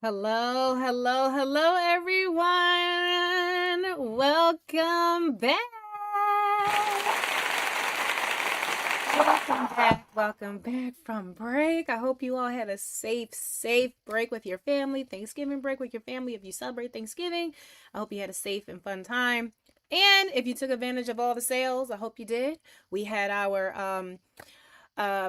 Hello, hello, hello, everyone. Welcome back. Welcome back from break. I hope you all had a safe break with your family. Thanksgiving break with your family. If you celebrate Thanksgiving, I hope you had a safe and fun time. And if you took advantage of all the sales, I hope you did. We had our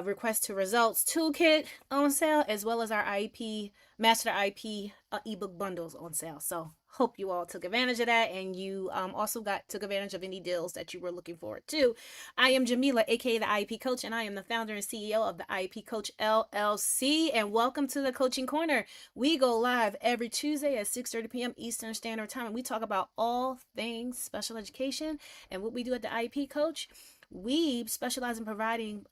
request to results toolkit on sale, as well as our IEP master IEP ebook bundles on sale. So hope you all took advantage of that, and you also took advantage of any deals that you were looking forward to. I am Jamila, aka the IEP Coach, and I am the founder and CEO of the IEP Coach LLC. And welcome to the Coaching Corner. We go live every Tuesday at 6:30 p.m. Eastern Standard Time, and we talk about all things special education. And what we do at the IEP Coach, we specialize in providing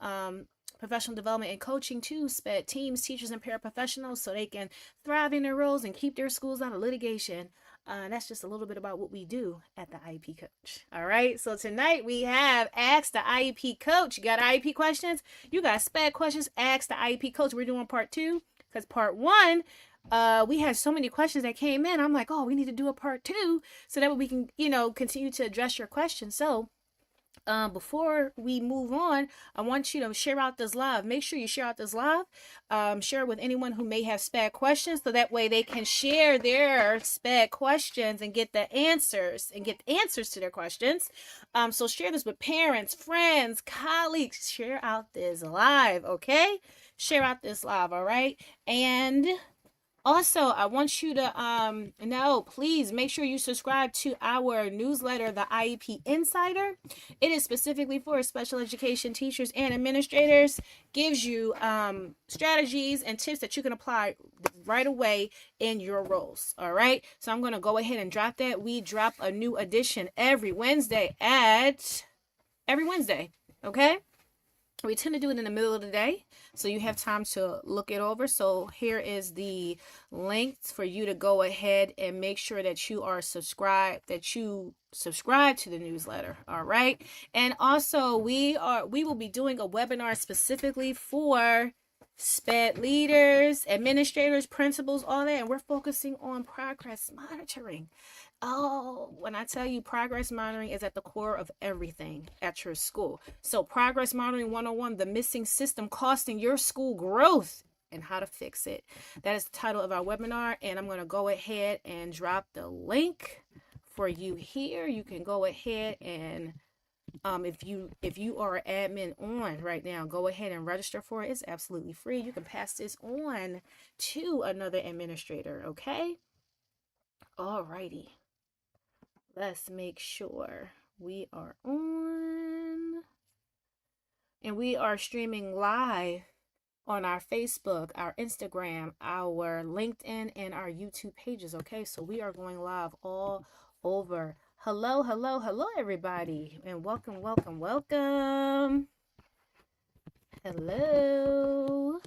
professional development and coaching to SPED teams, teachers, and paraprofessionals so they can thrive in their roles and keep their schools out of litigation. That's just a little bit about what we do at the IEP Coach. All right, so tonight we have Ask the IEP Coach. You got IEP questions? You got SPED questions? Ask the IEP Coach. We're doing part 2 because part 1, we had so many questions that came in. I'm like, oh, we need to do a part 2 so that we can, continue to address your questions. So before we move on, I want you to share out this live. Make sure you share out this live. Share it with anyone who may have SPED questions, so that way they can share their SPED questions and get the answers to their questions. So share this with parents, friends, colleagues. Share out this live, okay? Share out this live, all right? And also, I want you to know, please make sure you subscribe to our newsletter, the IEP Insider. It is specifically for special education teachers and administrators. Gives you strategies and tips that you can apply right away in your roles. All right. So I'm going to go ahead and drop that. We drop a new edition every Wednesday. Okay. We tend to do it in the middle of the day, so you have time to look it over. So here is the link for you to go ahead and make sure that you are subscribed, that you subscribe to the newsletter. All right. And also we will be doing a webinar specifically for SPED leaders, administrators, principals, all that. And we're focusing on progress monitoring. Oh, when I tell you, progress monitoring is at the core of everything at your school. So progress monitoring 101, the missing system costing your school growth and how to fix it. That is the title of our webinar, and I'm going to go ahead and drop the link for you here. You can go ahead and if you are an admin on right now, go ahead and register for it. It's absolutely free. You can pass this on to another administrator, okay? Alrighty. Let's make sure we are on. And we are streaming live on our Facebook, our Instagram, our LinkedIn, and our YouTube pages, okay? So we are going live all over. Hello, hello, hello, everybody. And welcome, welcome, welcome. Hello.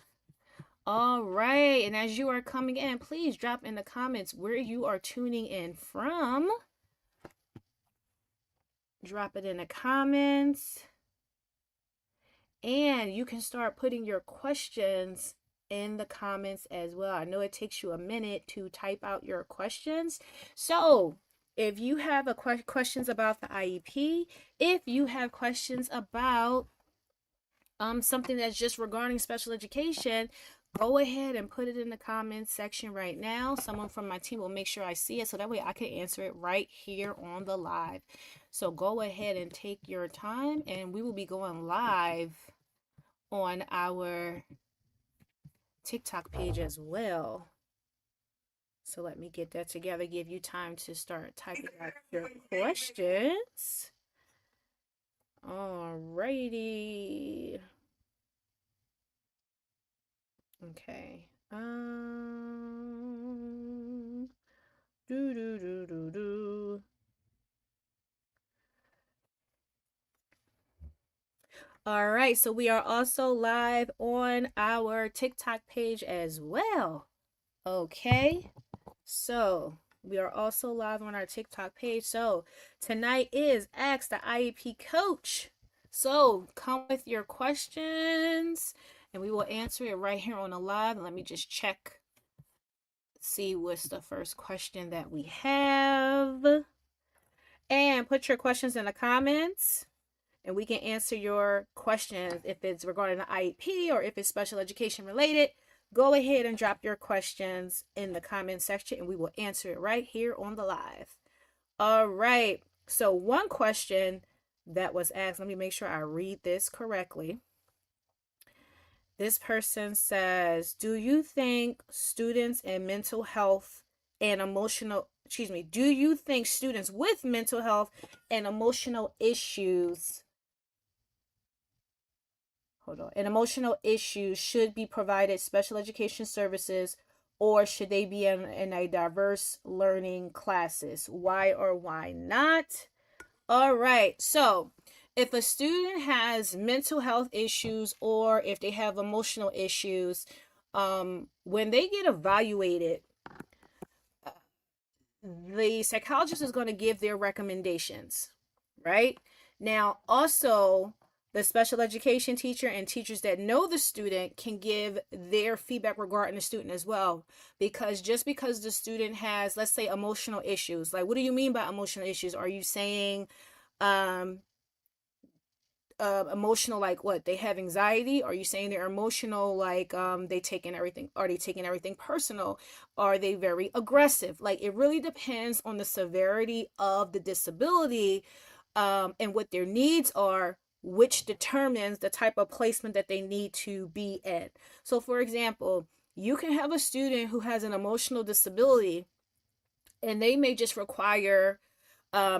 All right. And as you are coming in, please drop in the comments where you are tuning in from. Drop it in the comments. And you can start putting your questions in the comments as well. I know it takes you a minute to type out your questions. So if you have questions about the IEP, if you have questions about something that's just regarding special education, go ahead and put it in the comments section right now. Someone from my team will make sure I see it, so that way I can answer it right here on the live. So go ahead and take your time, and we will be going live on our TikTok page as well. So let me get that together, give you time to start typing out your questions. Alrighty. Okay. Do. All right, so we are also live on our TikTok page as well. Okay, so we are also live on our TikTok page. So tonight is Ask the IEP Coach. So come with your questions and we will answer it right here on the live. Let me just check see what's the first question that we have. And put your questions in the comments, and we can answer your questions if it's regarding the IEP or if it's special education related. Go ahead and drop your questions in the comment section, and we will answer it right here on the live. All right. So one question that was asked, let me make sure I read this correctly. This person says, do you think students in mental health and emotional, do you think students with mental health and emotional issues, and emotional issues should be provided special education services, or should they be in a diverse learning classes? Why or why not? All right. So if a student has mental health issues or if they have emotional issues, when they get evaluated, the psychologist is going to give their recommendations, right? Now, also, the special education teacher and teachers that know the student can give their feedback regarding the student as well. Because just because the student has, let's say, emotional issues, like, what do you mean by emotional issues? Are you saying emotional, like what, they have anxiety? Are you saying they're emotional, like are they taking everything personal? Are they very aggressive? Like, it really depends on the severity of the disability, and what their needs are, which determines the type of placement that they need to be in. So for example, you can have a student who has an emotional disability, and they may just require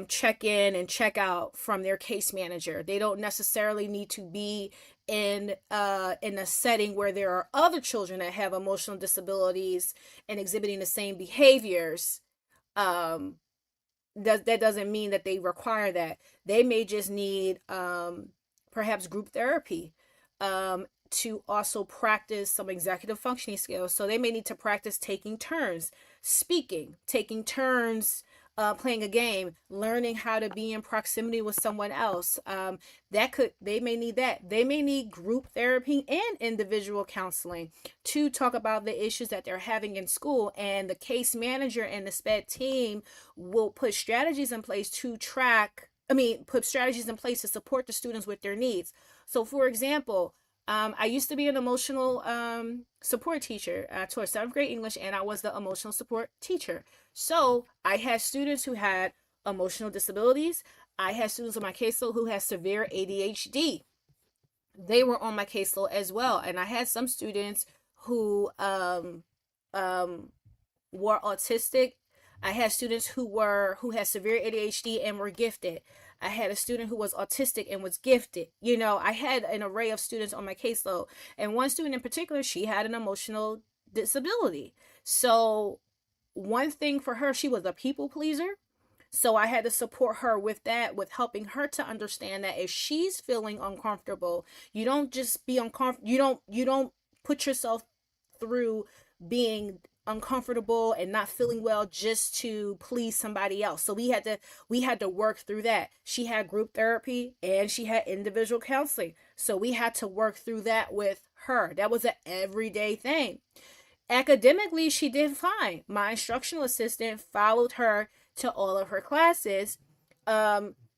check in and check out from their case manager. They don't necessarily need to be in a setting where there are other children that have emotional disabilities and exhibiting the same behaviors. That doesn't mean that they require that. They may just need perhaps group therapy, to also practice some executive functioning skills. So they may need to practice taking turns speaking, taking turns playing a game, learning how to be in proximity with someone else. They may need that. They may need group therapy and individual counseling to talk about the issues that they're having in school. And the case manager and the SPED team will put strategies in place to put strategies in place to support the students with their needs. So for example, I used to be an emotional support teacher. I taught 7th grade English, and I was the emotional support teacher. So I had students who had emotional disabilities. I had students on my caseload who had severe ADHD. They were on my caseload as well. And I had some students who were autistic. I had students who had severe ADHD and were gifted. I had a student who was autistic and was gifted. I had an array of students on my caseload. And one student in particular, she had an emotional disability. So one thing for her, she was a people pleaser. So I had to support her with that, with helping her to understand that if she's feeling uncomfortable, you don't just be uncomfortable. You don't put yourself through being uncomfortable and not feeling well just to please somebody else. So we had to work through that. She had group therapy and she had individual counseling. So we had to work through that with her. That was an everyday thing. Academically, she did fine. My instructional assistant followed her to all of her classes.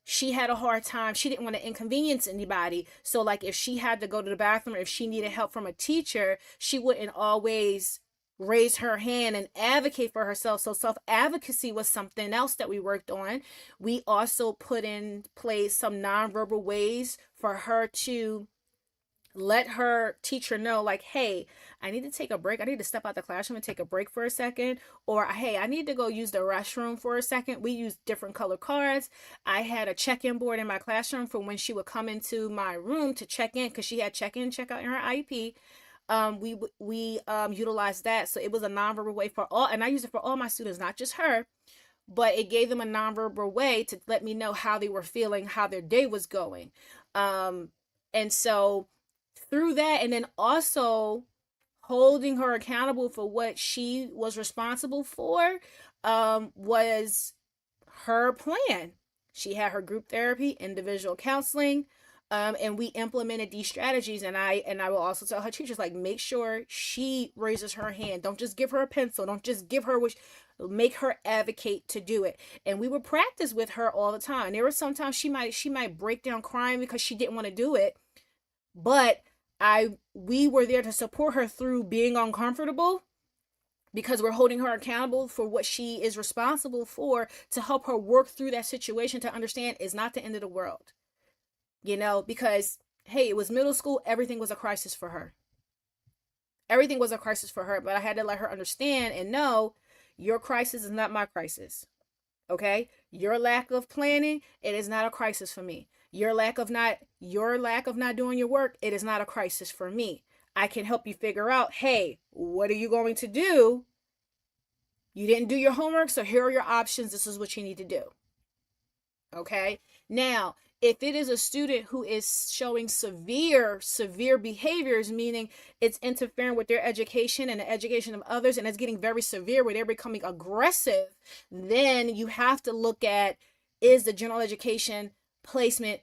She had a hard time. She didn't want to inconvenience anybody. So like if she had to go to the bathroom or if she needed help from a teacher, she wouldn't always raise her hand and advocate for herself. So self-advocacy was something else that we worked on. We also put in place some nonverbal ways for her to let her teacher know, like, hey, I need to take a break. I need to step out the classroom and take a break for a second. Or, hey, I need to go use the restroom for a second. We used different color cards. I had a check-in board in my classroom for when she would come into my room to check in, because she had check-in, check-out in her IEP. We utilized that. So it was a nonverbal way for all, and I used it for all my students, not just her, but it gave them a nonverbal way to let me know how they were feeling, how their day was going. And so through that, and then also holding her accountable for what she was responsible for, was her plan. She had her group therapy, individual counseling. And we implemented these strategies, and I will also tell her teachers, like, make sure she raises her hand. Don't just give her a pencil. Don't just give her make her advocate to do it. And we would practice with her all the time. There were sometimes she might break down crying because she didn't want to do it, but we were there to support her through being uncomfortable, because we're holding her accountable for what she is responsible for, to help her work through that situation, to understand it's not the end of the world. Because, hey, it was middle school, everything was a crisis for her. Everything was a crisis for her, but I had to let her understand and know, your crisis is not my crisis. Okay? Your lack of planning, it is not a crisis for me. Your lack of not doing your work, it is not a crisis for me. I can help you figure out, hey, what are you going to do? You didn't do your homework, so here are your options. This is what you need to do. Okay? Now, if it is a student who is showing severe behaviors, meaning it's interfering with their education and the education of others, and it's getting very severe where they're becoming aggressive, then you have to look at, is the general education placement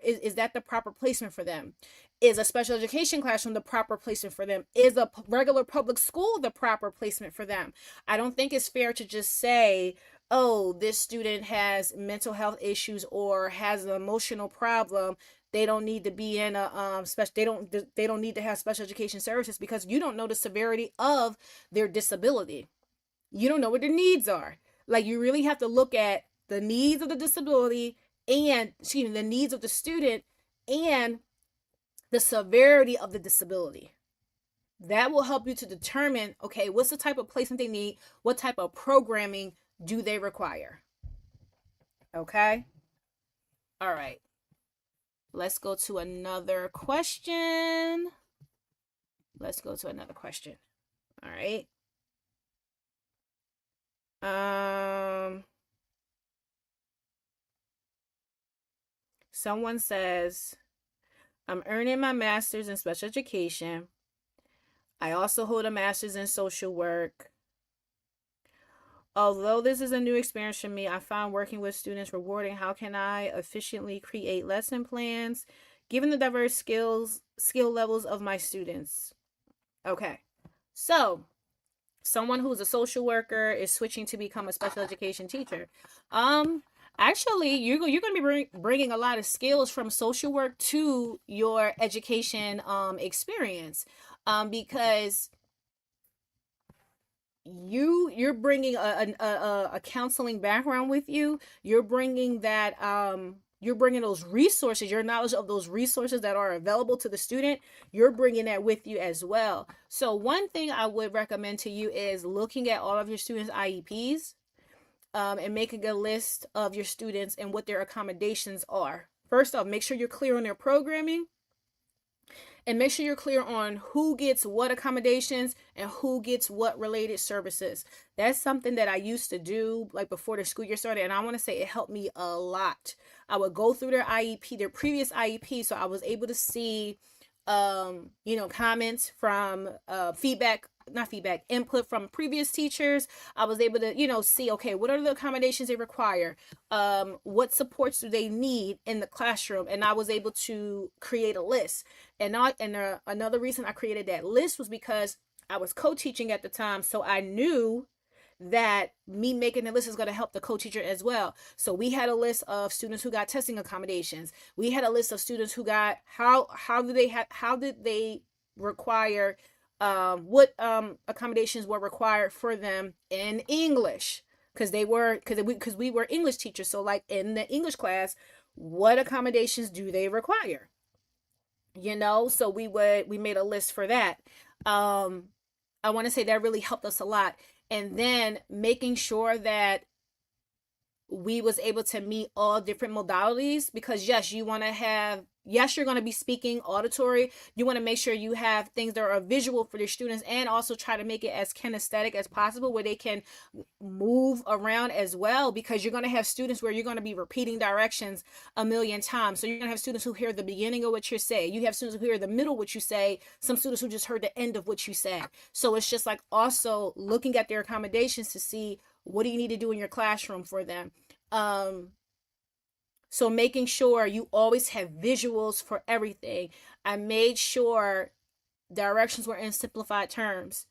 is that the proper placement for them? Is a special education classroom the proper placement for them? Is a regular public school the proper placement for them? I don't think it's fair to just say, oh, this student has mental health issues or has an emotional problem, they don't need to be in a special, they don't need to have special education services, because you don't know the severity of their disability. You don't know what their needs are. Like, you really have to look at the needs of the disability, and the needs of the student, and the severity of the disability. That will help you to determine, okay, what's the type of placement they need? What type of programming do they require? Okay? All right. Let's go to another question. All right. Someone says, I'm earning my master's in special education. I also hold a master's in social work. Although this is a new experience for me, I found working with students rewarding. How can I efficiently create lesson plans given the diverse skill levels of my students? Okay. So, someone who's a social worker is switching to become a special education teacher. Actually, you're going to be bringing a lot of skills from social work to your education experience, because you're bringing a counseling background with you. You're bringing that you're bringing those resources, your knowledge of those resources that are available to the student. You're bringing that with you as well. So one thing I would recommend to you is looking at all of your students' IEPs, and making a list of your students and what their accommodations are. First off, make sure you're clear on their programming, and make sure you're clear on who gets what accommodations and who gets what related services. That's something that I used to do, like, before the school year started, and I want to say it helped me a lot. I would go through their IEP, their previous IEP, so I was able to see comments from input from previous teachers. I was able to, see, okay, what are the accommodations they require? What supports do they need in the classroom? And I was able to create a list. And another reason I created that list was because I was co-teaching at the time, so I knew that me making the list is going to help the co-teacher as well. So we had a list of students who got testing accommodations. We had a list of students who got how did they require what accommodations were required for them in English, because we were English teachers. So, like, in the English class, what accommodations do they require? So we made a list for that. I want to say that really helped us a lot. And then making sure that we was able to meet all different modalities, because yes, you're going to be speaking auditory. You want to make sure you have things that are visual for your students, and also try to make it as kinesthetic as possible, where they can move around as well, because you're going to have students where you're going to be repeating directions a million times. So you're going to have students who hear the beginning of what you say. You have students who hear the middle of what you say. Some students who just heard the end of what you said. So it's just like also looking at their accommodations to see, what do you need to do in your classroom for them? So making sure you always have visuals for everything. I made sure directions were in simplified terms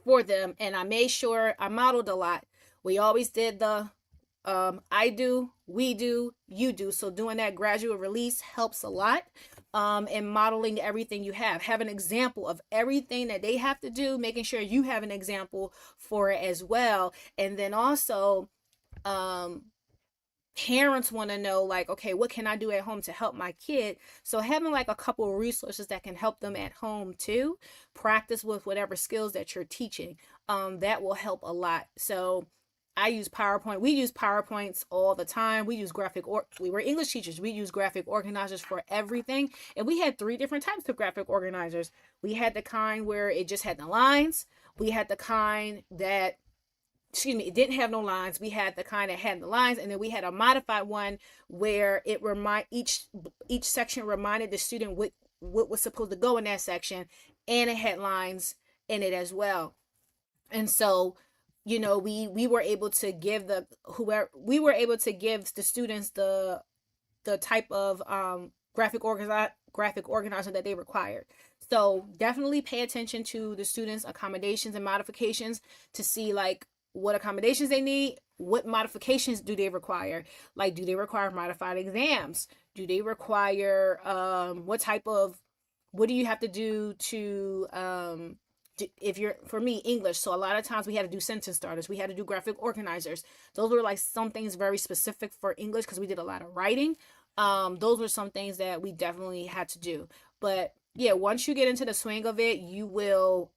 for them, and I made sure I modeled a lot. We always did the I do, we do, you do. So doing that gradual release helps a lot. And modeling everything you have an example of everything that they have to do, making sure you have an example for it as well. And then also, um, parents want to know, like, okay, what can I do at home to help my kid? So having like a couple of resources that can help them at home too, practice with whatever skills that you're teaching, that will help a lot. So I use PowerPoint. We use PowerPoints all the time. We use we were English teachers. We use graphic organizers for everything. And we had three different types of graphic organizers. We had the kind where it just had the lines. We had the kind that, it didn't have no lines. We had the kind that had the lines, and then we had a modified one where it remind each section reminded the student what was supposed to go in that section, and it had lines in it as well. And so, we were able to give the students the type of graphic organizer that they required. So definitely pay attention to the students' accommodations and modifications to see, like, what accommodations they need, what modifications do they require. Like, do they require modified exams? Do they require what do you have to do to if you're, for me, English, so a lot of times we had to do sentence starters, we had to do graphic organizers. Those were like some things very specific for English because we did a lot of writing. Those were some things that we definitely had to do. But yeah, once you get into the swing of it, you will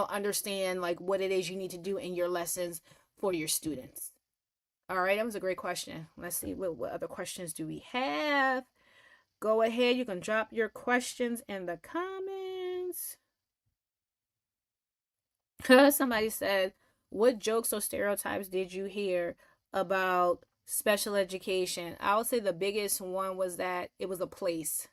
understand like what it is you need to do in your lessons for your students. All right, that was a great question. Let's see, what other questions do we have? Go ahead, you can drop your questions in the comments. Somebody said, what jokes or stereotypes did you hear about special education? I would say the biggest one was that it was a place.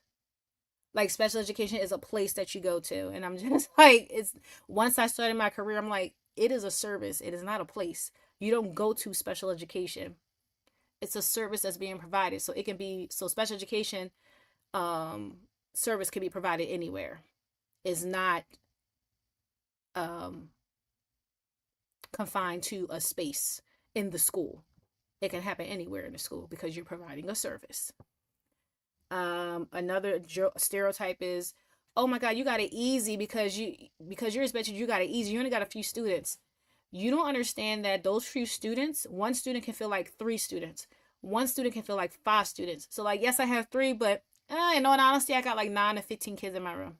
Like, special education is a place that you go to. And I'm just like, it's once I started my career, I'm like, it is a service. It is not a place. You don't go to special education. It's a service that's being provided. So it can be, so special education service can be provided anywhere. It's not um confined to a space in the school. It can happen anywhere in the school because you're providing a service. Another stereotype is, oh my God, you got it easy because you're expected, you got it easy. You only got a few students. You don't understand that those few students, one student can feel like three students. One student can feel like five students. So like, yes, I have three, but in all honesty, I got like 9 to 15 kids in my room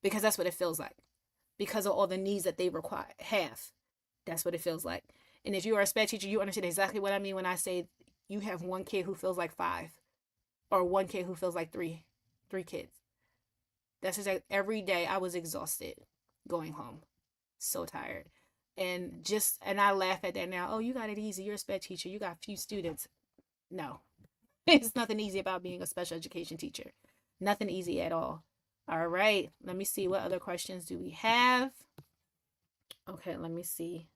because that's what it feels like because of all the needs that they have. That's what it feels like. And if you are a SPED teacher, you understand exactly what I mean when I say you have one kid who feels like five, or one kid who feels like three kids. That's just like every day I was exhausted going home, so tired. And I laugh at that now. Oh, you got it easy. You're a SPED teacher. You got a few students. No, it's nothing easy about being a special education teacher. Nothing easy at all. All right, let me see, what other questions do we have? Okay, let me see.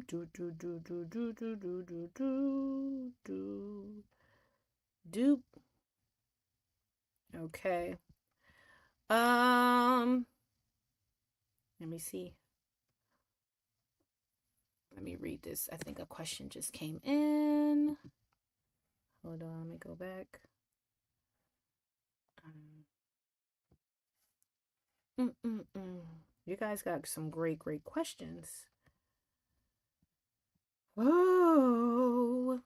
Do do do do do do do do do do do. Okay. Let me see. Let me read this. I think a question just came in. Hold on, let me go back. You guys got some great questions. Whoa.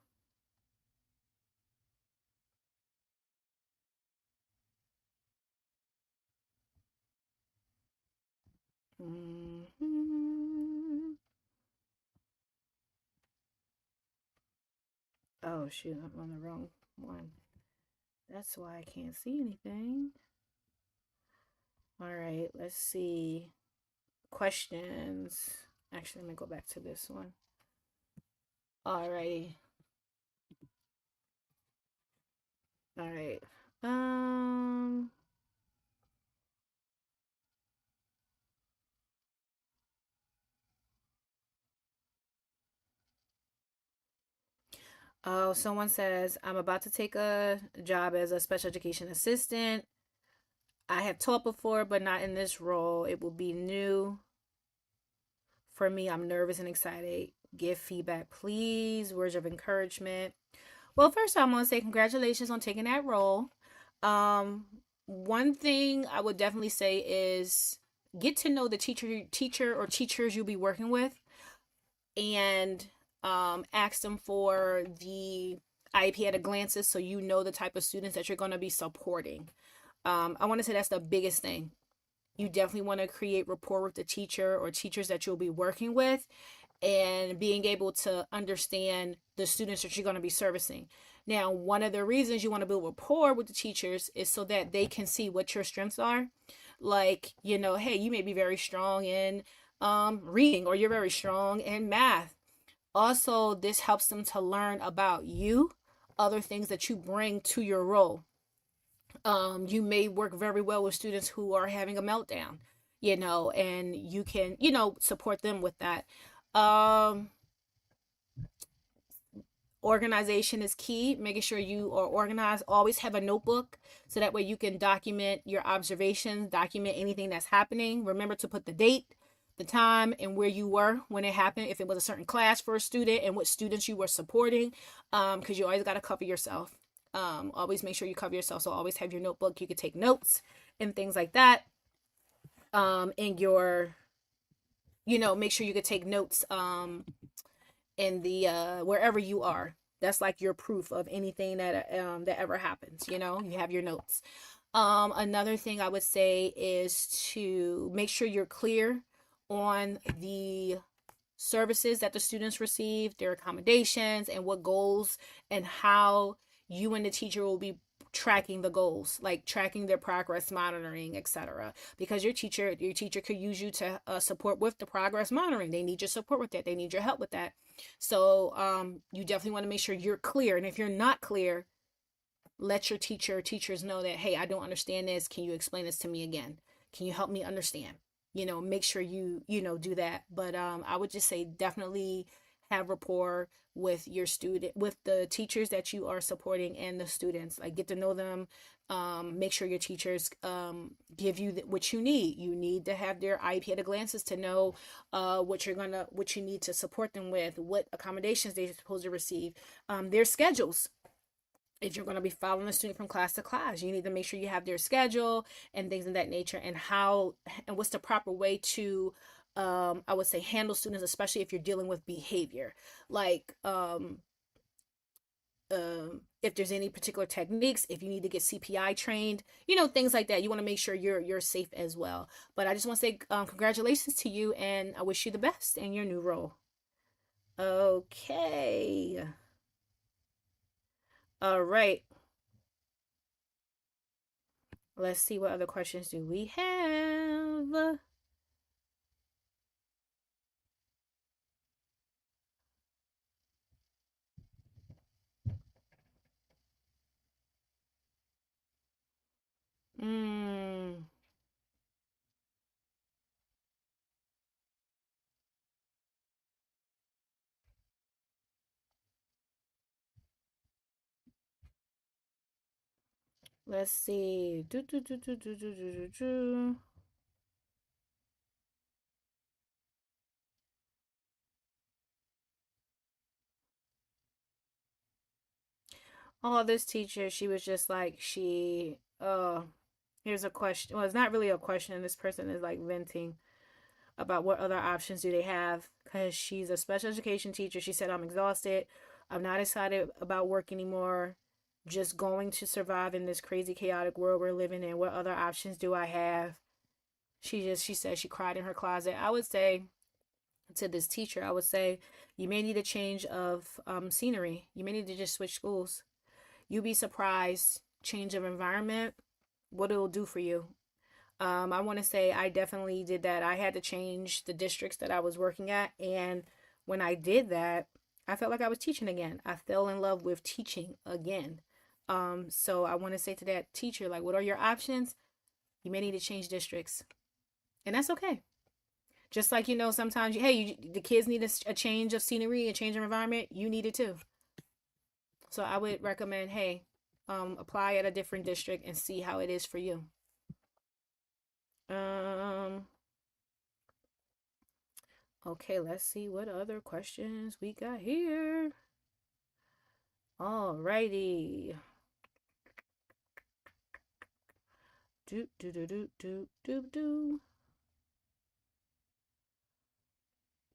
Oh shoot, I'm on the wrong one. That's why I can't see anything. All right, let's see. Questions. Actually, let me go back to this one. All righty. All right. Um. Oh, someone says, I'm about to take a job as a special education assistant. I have taught before, but not in this role. It will be new for me. I'm nervous and excited. Give feedback, please. Words of encouragement. Well, first, I'm going to say congratulations on taking that role. Um, One thing I would definitely say is get to know the teacher or teachers you'll be working with, and ask them for the IEP at a glances so you know the type of students that you're going to be supporting. I want to say that's the biggest thing. You definitely want to create rapport with the teacher or teachers that you'll be working with, and being able to understand the students that you're going to be servicing. Now, one of the reasons you want to build rapport with the teachers is so that they can see what your strengths are. Like, hey, you may be very strong in reading, or you're very strong in math. Also, this helps them to learn about you, other things that you bring to your role. You may work very well with students who are having a meltdown, and you can, support them with that. Um, Organization is key. Making sure you are organized. Always have a notebook so that way you can document your observations, document anything that's happening. Remember to put the date, the time, and where you were when it happened. If it was a certain class for a student, and what students you were supporting, because you always got to cover yourself. Always make sure you cover yourself. So always have your notebook. You can take notes and things like that. In your, make sure you could take notes. In the wherever you are. That's like your proof of anything that ever happens. You have your notes. Another thing I would say is to make sure you're clear on the services that the students receive, their accommodations, and what goals, and how you and the teacher will be tracking the goals, like tracking their progress, monitoring, etc. Because your teacher could use you to support with the progress monitoring. They need your support with that. They need your help with that. So you definitely want to make sure you're clear. And if you're not clear, let your teachers know that, hey, I don't understand this. Can you explain this to me again? Can you help me understand? Make sure you do that. But I would just say definitely have rapport with your student, with the teachers that you are supporting, and the students. Like, get to know them. Make sure your teachers give you what you need. You need to have their IEP at a glances to know what you need to support them with, what accommodations they're supposed to receive, their schedules. If you're going to be following a student from class to class, you need to make sure you have their schedule and things of that nature, and what's the proper way to, I would say, handle students, especially if you're dealing with behavior. Like, if there's any particular techniques, if you need to get CPI trained, things like that. You want to make sure you're safe as well. But I just want to say congratulations to you, and I wish you the best in your new role. Okay. All right. Let's see, what other questions do we have. Mm, let's see. Oh, this teacher, she was just like, here's a question. Well, it's not really a question. This person is like venting about what other options do they have, because she's a special education teacher. She said, I'm exhausted. I'm not excited about work anymore. Just going to survive in this crazy, chaotic world we're living in. What other options do I have? She said she cried in her closet. I would say to this teacher, I would say, you may need a change of scenery. You may need to just switch schools. You'd be surprised, change of environment, what it'll do for you. I want to say I definitely did that. I had to change the districts that I was working at, and when I did that, I felt like I was teaching again. I fell in love with teaching again. So I want to say to that teacher, like, what are your options? You may need to change districts, and that's okay. Just like, sometimes, hey, the kids need a change of scenery, a change of environment. You need it too. So I would recommend, hey, apply at a different district and see how it is for you. Um, okay, let's see what other questions we got here. Alrighty. Do do do do do do do.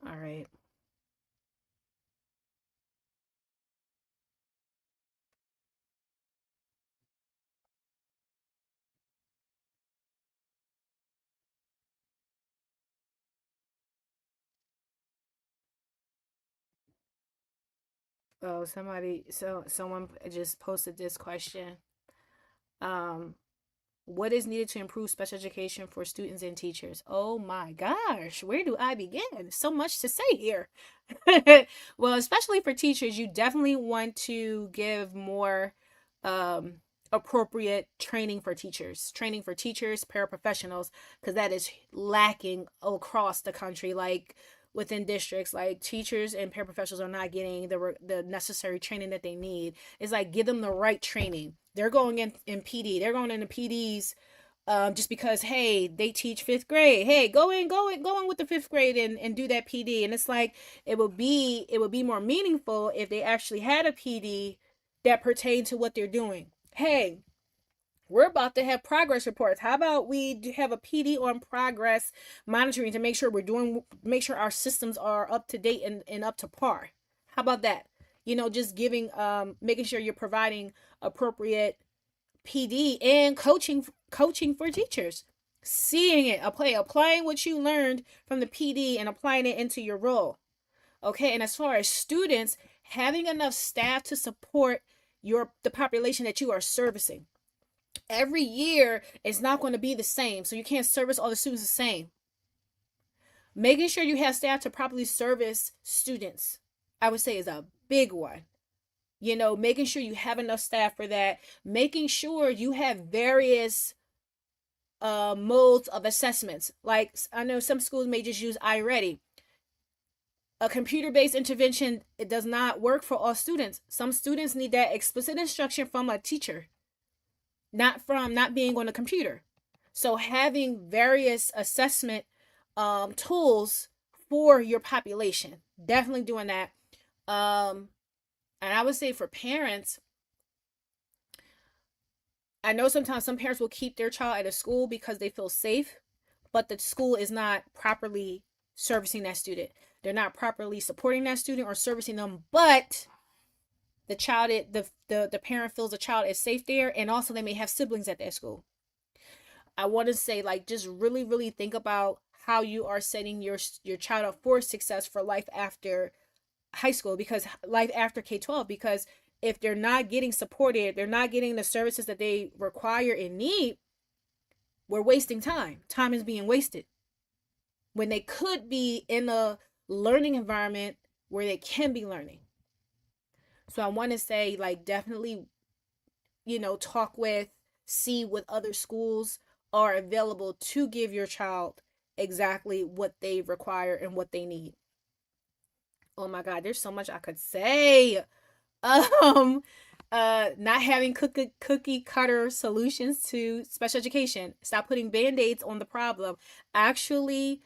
All right. Oh, someone just posted this question. Um, what is needed to improve special education for students and teachers? Oh my gosh, where do I begin? So much to say here. Well, especially for teachers, you definitely want to give more um, appropriate training for teachers, paraprofessionals, because that is lacking across the country. Like within districts, like teachers and paraprofessionals are not getting the necessary training that they need. It's like give them the right training. They're going in PD. They're going into PDs just because hey they teach fifth grade, hey go in with the fifth grade and do that PD. And it's like it would be more meaningful if they actually had a PD that pertained to what they're doing. Hey, we're about to have progress reports. How about we have a PD on progress monitoring to make sure our systems are up to date and up to par. How about that? Just making sure you're providing appropriate PD and coaching for teachers. Seeing it, applying what you learned from the PD and applying it into your role. Okay, and as far as students, having enough staff to support the population that you are servicing. Every year is not going to be the same, so you can't service all the students the same. Making sure you have staff to properly service students, I would say, is a big one. Making sure you have enough staff for that, making sure you have various modes of assessments. Like I know some schools may just use iReady. A computer-based intervention, it does not work for all students. Some students need that explicit instruction from a teacher, not being on a computer. So having various assessment tools for your population, definitely doing that. And I would say for parents, I know sometimes some parents will keep their child at a school because they feel safe, but the school is not properly servicing that student. They're not properly supporting that student or servicing them, but the parent feels the child is safe there, and also they may have siblings at that school. I want to say, like, just really really think about how you are setting your child up for success for life after high school, because life after K-12, because if they're not getting supported, they're not getting the services that they require and need, we're wasting time. Time is being wasted when they could be in a learning environment where they can be learning. So I want to say, like, definitely, see what other schools are available to give your child exactly what they require and what they need. Oh my God, there's so much I could say. Um, not having cookie cutter solutions to special education. Stop putting band-aids on the problem. Actually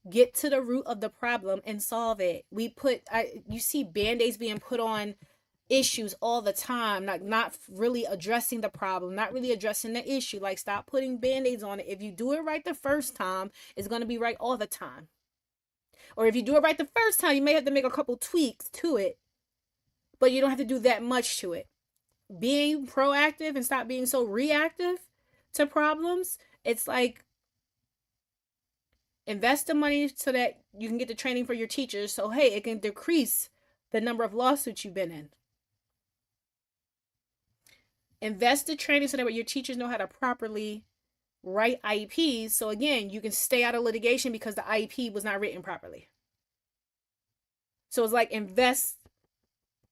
get to the root of the problem and solve it. You see band-aids being put on issues all the time, not really addressing the problem, not really addressing the issue. Like, stop putting band-aids on it. If you do it right the first time, it's going to be right all the time. Or if you do it right the first time, you may have to make a couple tweaks to it, but you don't have to do that much to it. Being proactive and stop being so reactive to problems. It's like, invest the money so that you can get the training for your teachers, so hey, it can decrease the number of lawsuits you've been in. Invest the training so that your teachers know how to properly write IEPs, so again, you can stay out of litigation because the IEP was not written properly. So it's like, invest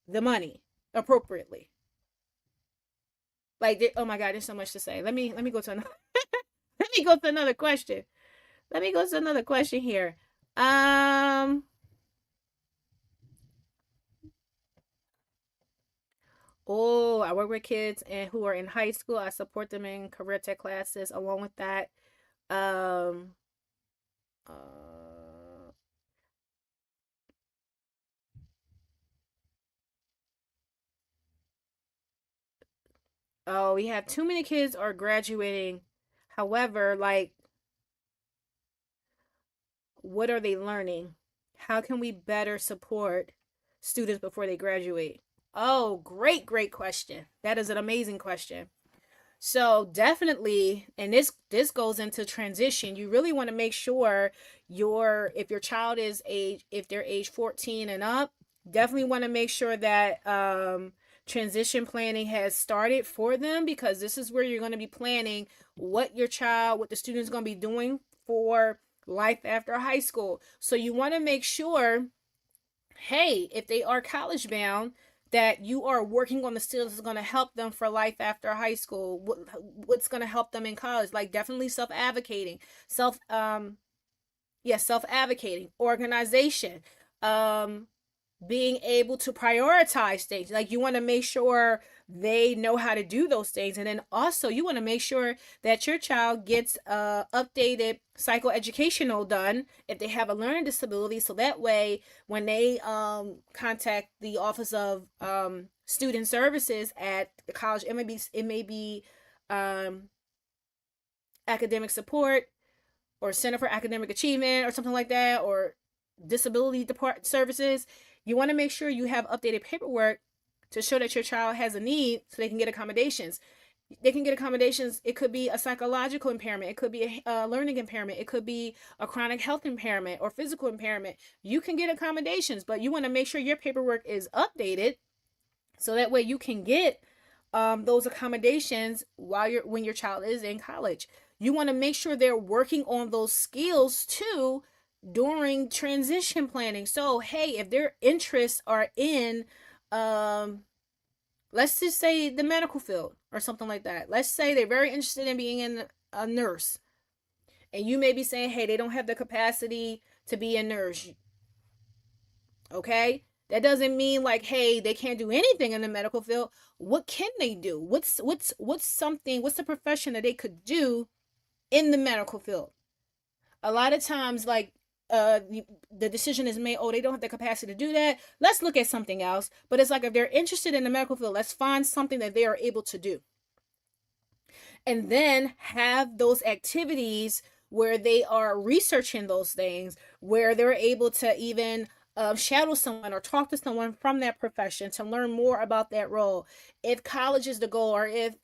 the money appropriately. Like, oh my God, there's so much to say. Let me go to another let me go to another question. Let me go to another question here. Oh, I work with kids and who are in high school. I support them in career tech classes. Along with that, um, uh, oh, we have too many kids are graduating. However, like, what are they learning? How can we better support students before they graduate? Oh, great, great question. That is an amazing question. So definitely, and this goes into transition. You really want to make sure your if your child is age if they're age 14 and up, definitely want to make sure that transition planning has started for them, because this is where you're going to be planning what the student is going to be doing for life after high school. So you want to make sure, hey, if they are college bound, that you are working on the skills that's going to help them for life after high school. What's going to help them in college? Like, definitely self-advocating, self-advocating, organization, um, being able to prioritize things. Like, you want to make sure they know how to do those things. And then also you want to make sure that your child gets updated psychoeducational done if they have a learning disability, so that way when they contact the office of student services at the college, it may be um, academic support or Center for Academic Achievement or something like that, or disability depart services. You want to make sure you have updated paperwork to show that your child has a need so they can get accommodations. They can get accommodations. It could be a psychological impairment, it could be a learning impairment, it could be a chronic health impairment or physical impairment. You can get accommodations, but you want to make sure your paperwork is updated so that way you can get those accommodations when your child is in college. You want to make sure they're working on those skills too during transition planning. So hey, if their interests are in um let's just say the medical field or something like that, let's say they're very interested in being a nurse, and you may be saying, hey, they don't have the capacity to be a nurse. Okay, that doesn't mean like, hey, they can't do anything in the medical field. What can they do? What's the profession that they could do in the medical field? A lot of times, like, the decision is made, oh, they don't have the capacity to do that, let's look at something else. But it's like, if they're interested in the medical field, let's find something that they are able to do, and then have those activities where they are researching those things, where they're able to even shadow someone or talk to someone from that profession to learn more about that role. If college is the goal, or if,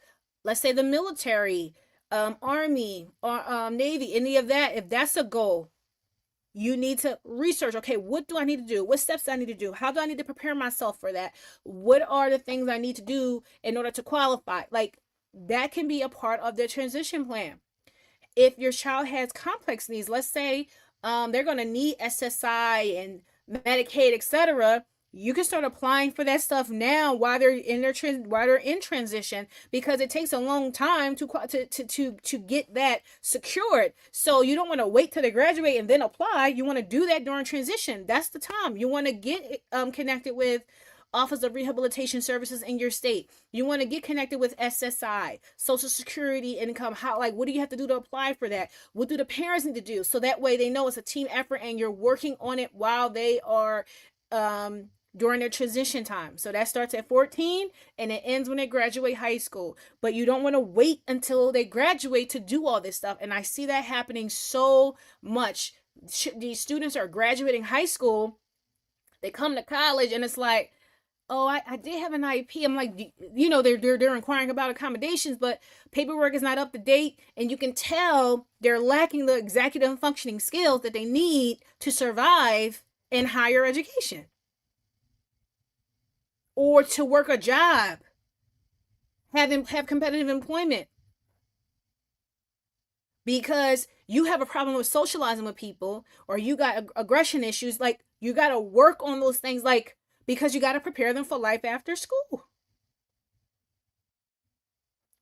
let's say, the military, army, or navy, any of that, if that's a goal, you need to research, okay, what do I need to do, what steps do I need to do, how do I need to prepare myself for that, what are the things I need to do in order to qualify. Like, that can be a part of the transition plan. If your child has complex needs, let's say they're going to need SSI and Medicaid, etc., you can start applying for that stuff now while they're in transition, because it takes a long time to get that secured. So you don't want to wait till they graduate and then apply. You want to do that during transition. That's the time you want to get connected with Office of Rehabilitation Services in your state. You want to get connected with SSI, Social Security income. How, like, what do you have to do to apply for that? What do the parents need to do? So that way they know it's a team effort and you're working on it while they are during their transition time. So that starts at 14 and it ends when they graduate high school. But you don't want to wait until they graduate to do all this stuff. And I see that happening so much. These students are graduating high school, they come to college, and it's like, oh, I did have an IEP. I'm like, they're inquiring about accommodations, but paperwork is not up to date, and you can tell they're lacking the executive and functioning skills that they need to survive in higher education or to work a job, have competitive employment, because you have a problem with socializing with people, or you got aggression issues. Like, you got to work on those things, like, because you got to prepare them for life after school.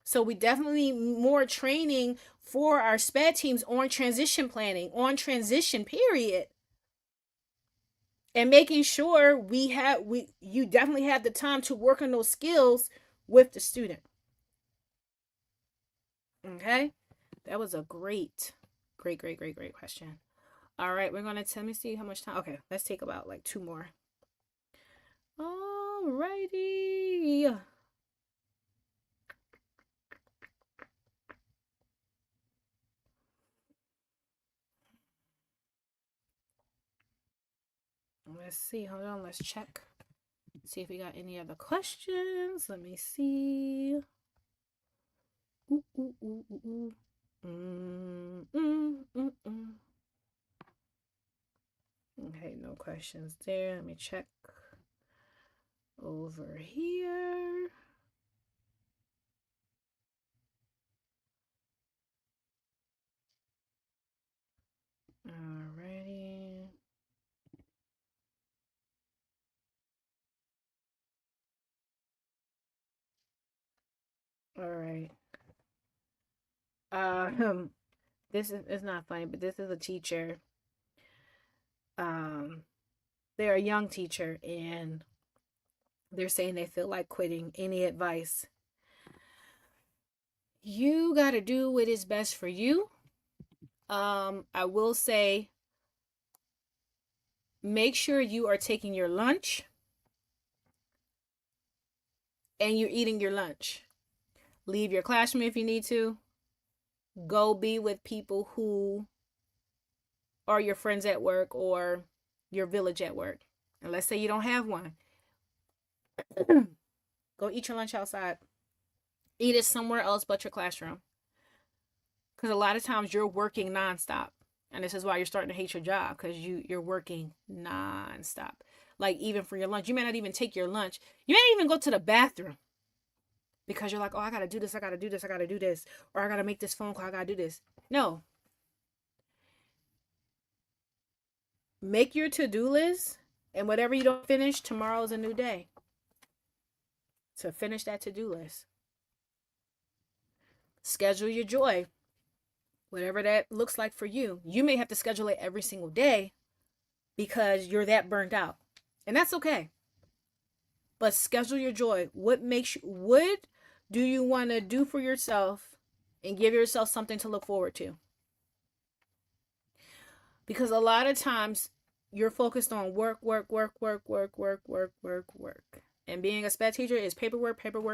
So we definitely need more training for our SPED teams on transition planning, on transition period. and making sure you definitely have the time to work on those skills with the student. Okay, that was a great question. All right, we're gonna let me see how much time. Okay, let's take about like two more. All righty. Let's see. Hold on. Let's check. See if we got any other questions. Let me see. Ooh, ooh, ooh, ooh, ooh. Okay, no questions there. Let me check over here. Alrighty. All right. This is it's not funny, but this is a teacher. Um, they're a young teacher, and they're saying they feel like quitting. Any advice? You got to do what is best for you. I will say, make sure you are taking your lunch and you're eating your lunch. Leave your classroom if you need to. Go be with people who are your friends at work or your village at work. And let's say you don't have one. Go eat your lunch outside. Eat it somewhere else but your classroom. Because a lot of times you're working nonstop. And this is why you're starting to hate your job, because you're working nonstop. Like even for your lunch. You may not even take your lunch. You may not even go to the bathroom. Because you're like, oh, I gotta do this, I gotta do this, I gotta do this. Or I gotta make this phone call, I gotta do this. No. Make your to-do list, and whatever you don't finish, tomorrow is a new day to finish that to-do list. Schedule your joy, whatever that looks like for you. You may have to schedule it every single day because you're that burnt out. And that's okay. But schedule your joy. What do you want to do for yourself and give yourself something to look forward to? Because a lot of times you're focused on work. And being a SPED teacher is paperwork. That's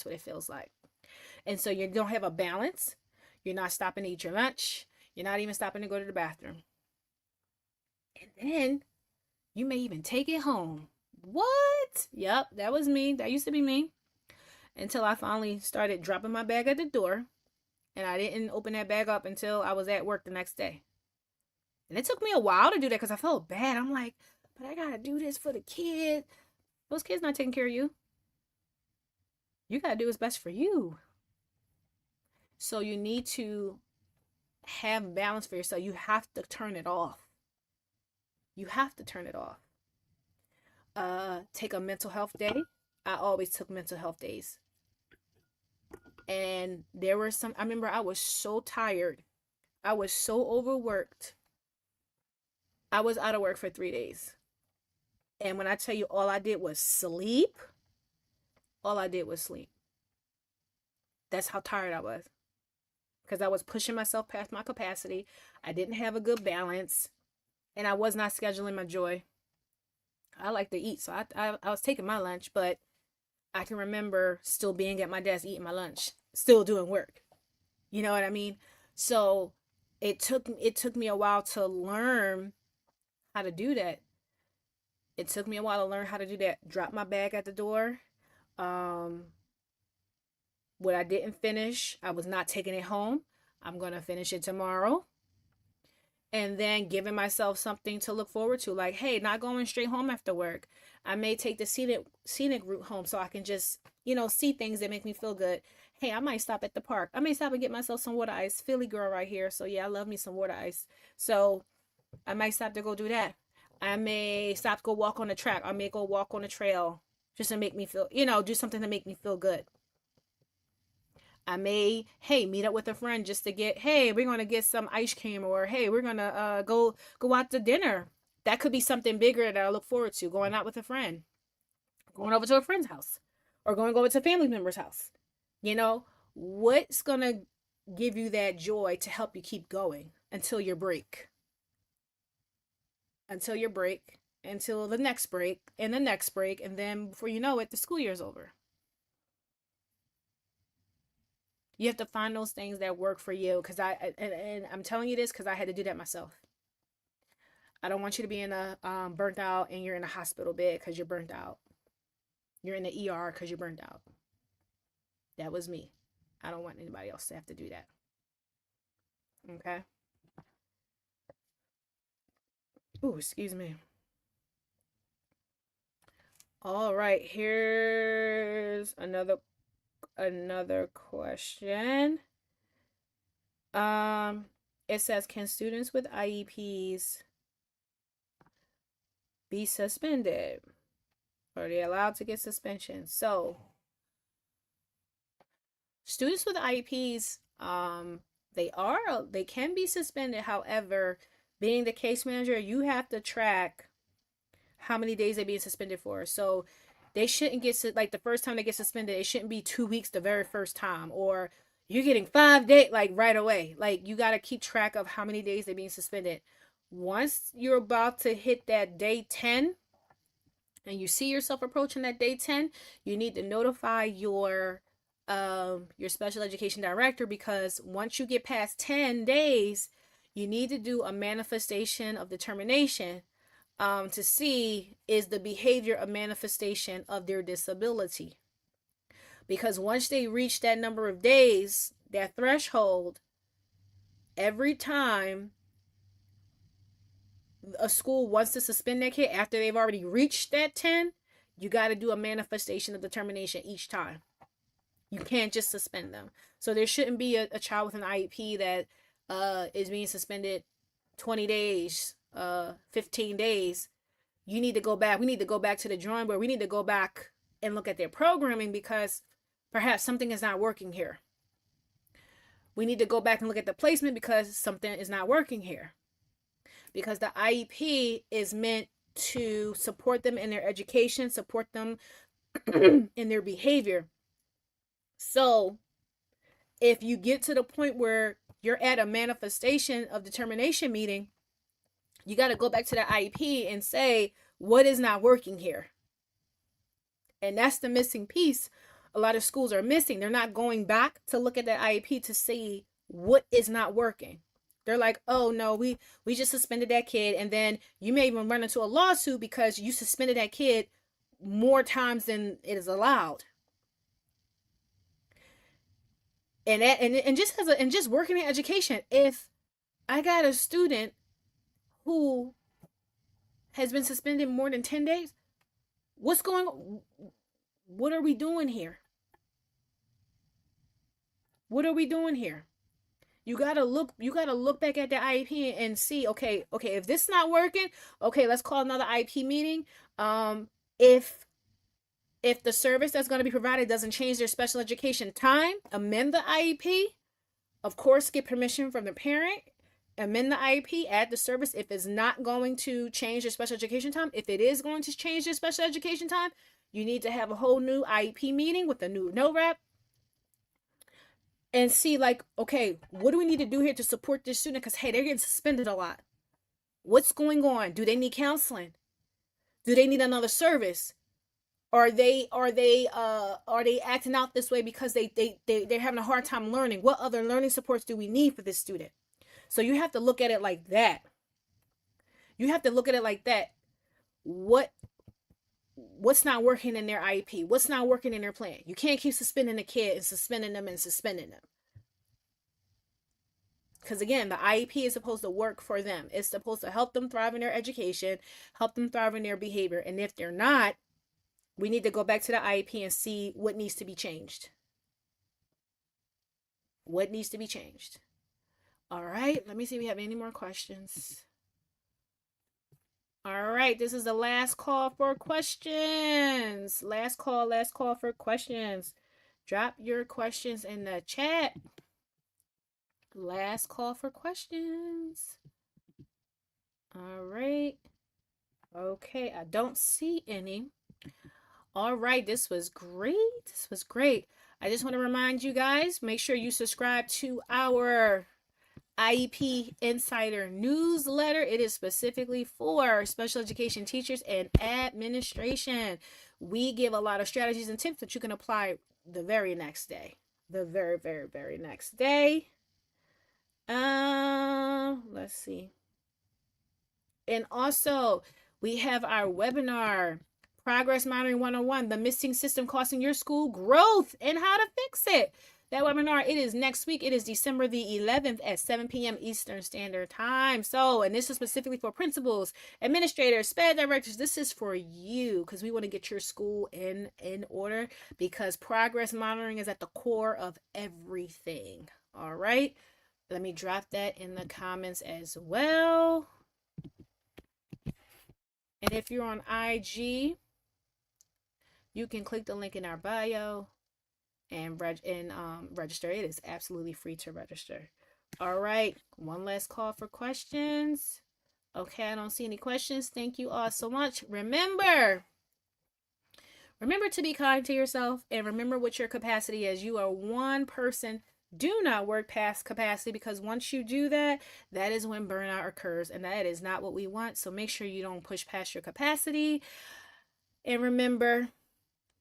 what it feels like. And so you don't have a balance. You're not stopping to eat your lunch. You're not even stopping to go to the bathroom. And then you may even take it home. What? Yep, that was me. That used to be me. Until I finally started dropping my bag at the door. And I didn't open that bag up until I was at work the next day. And it took me a while to do that because I felt bad. I'm like, but I gotta do this for the kid. Those kids not taking care of you. You gotta do what's best for you. So you need to have balance for yourself. You have to turn it off. You have to turn it off. Take a mental health day. I always took mental health days. And there were I remember I was so tired. I was so overworked. I was out of work for 3 days. And when I tell you all I did was sleep, all I did was sleep. That's how tired I was. Because I was pushing myself past my capacity. I didn't have a good balance. And I was not scheduling my joy. I like to eat, so I was taking my lunch, but I can remember still being at my desk eating my lunch, still doing work. You know what I mean? So it took me a while to learn how to do that. It took me a while to learn how to do that. Drop my bag at the door. Um, what I didn't finish, I was not taking it home. I'm gonna finish it tomorrow. And then giving myself something to look forward to, like, hey, not going straight home after work. I may take the scenic route home so I can just, see things that make me feel good. Hey, I might stop at the park. I may stop and get myself some water ice. Philly girl right here. So yeah, I love me some water ice. So I might stop to go do that. I may stop to go walk on the track. I may go walk on the trail just to make me feel, do something to make me feel good. I may, hey, meet up with a friend just to get, hey, we're gonna get some ice cream, or hey, we're gonna go out to dinner. That could be something bigger that I look forward to. Going out with a friend, going over to a friend's house, or going over to a family member's house. You know, what's gonna give you that joy to help you keep going until your break, until your break, until the next break, and the next break, and then before you know it, the school year's over. You have to find those things that work for you. Because and I'm telling you this because I had to do that myself. I don't want you to be in a burnt out and you're in a hospital bed because you're burnt out. You're in the ER because you're burnt out. That was me. I don't want anybody else to have to do that. Okay. Ooh, excuse me. All right, here's another question. Um, it says, can students with IEPs be suspended? Are they allowed to get suspension? So, students with IEPs, they can be suspended. However, being the case manager, you have to track how many days they're being suspended for. So they shouldn't get like the first time they get suspended, it shouldn't be 2 weeks the very first time, or you're getting 5 days like right away. Like you got to keep track of how many days they're being suspended. Once you're about to hit that day 10 and you see yourself approaching that day 10, you need to notify your special education director, because once you get past 10 days, you need to do a manifestation of determination to see is the behavior a manifestation of their disability. Because once they reach that number of days, that threshold, every time a school wants to suspend that kid after they've already reached that 10, you got to do a manifestation of determination each time. You can't just suspend them. So there shouldn't be a child with an IEP that is being suspended 20 days, 15 days. You need to go back. We need to go back to the drawing board. We need to go back and look at their programming, because perhaps something is not working here. We need to go back and look at the placement because something is not working here. Because the IEP is meant to support them in their education, support them in their behavior. So if you get to the point where you're at a manifestation of determination meeting, you got to go back to the IEP and say, what is not working here? And that's the missing piece a lot of schools are missing. They're not going back to look at that IEP to see what is not working. They're like, oh no, we just suspended that kid, and then you may even run into a lawsuit because you suspended that kid more times than it is allowed. And just working in education, if I got a student who has been suspended more than 10 days, what's going on? What are we doing here? What are we doing here? You gotta look back at the IEP and see, okay, if this is not working, okay, let's call another IEP meeting. If the service that's going to be provided doesn't change their special education time, amend the IEP. Of course, get permission from the parent. Amend the IEP, add the service. If it's not going to change their special education time, if it is going to change their special education time, you need to have a whole new IEP meeting with a new NORAP and see, like, okay, what do we need to do here to support this student? Because, hey, they're getting suspended a lot. What's going on? Do they need counseling? Do they need another service? Are they acting out this way because they're having a hard time learning? What other learning supports do we need for this student? So you have to look at it like that. You have to look at it like that. What's not working in their IEP? What's not working in their plan? You can't keep suspending a kid and suspending them. Because again, the IEP is supposed to work for them. It's supposed to help them thrive in their education, help them thrive in their behavior. And if they're not, we need to go back to the IEP and see what needs to be changed. What needs to be changed? All right, let me see if we have any more questions. All right, this is the last call for questions. Last call for questions. Drop your questions in the chat. Last call for questions. All right. Okay, I don't see any. All right, this was great. This was great. I just want to remind you guys, make sure you subscribe to our IEP Insider newsletter. It is specifically for special education teachers and administration. We give a lot of strategies and tips that you can apply the very next day. The very, very, very next day. Let's see. And also, we have our webinar, Progress Monitoring 101, the missing system costing your school growth and how to fix it. That webinar, it is next week. It is December the 11th at 7 p.m. Eastern Standard Time. So, and this is specifically for principals, administrators, SPED directors. This is for you because we want to get your school in order, because progress monitoring is at the core of everything. All right. Let me drop that in the comments as well. And if you're on IG, you can click the link in our bio and register. It is absolutely free to register. All right, one last call for questions. Okay, I don't see any questions. Thank you all so much. Remember to be kind to yourself, and remember what your capacity is. You are one person. Do not work past capacity, because once you do that, that is when burnout occurs, and that is not what we want. So make sure you don't push past your capacity. And remember,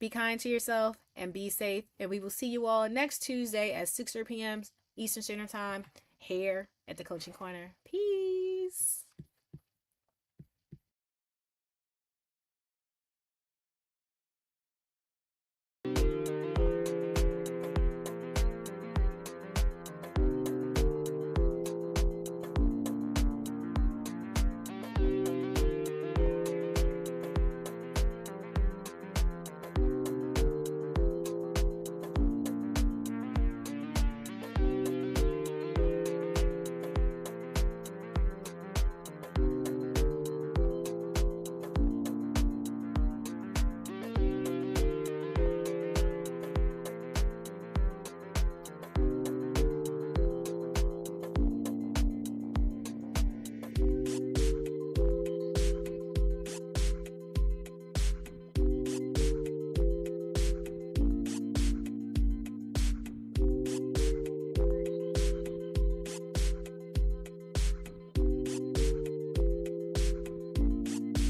be kind to yourself and be safe. And we will see you all next Tuesday at 6 p.m. Eastern Standard Time here at the Coaching Corner. Peace.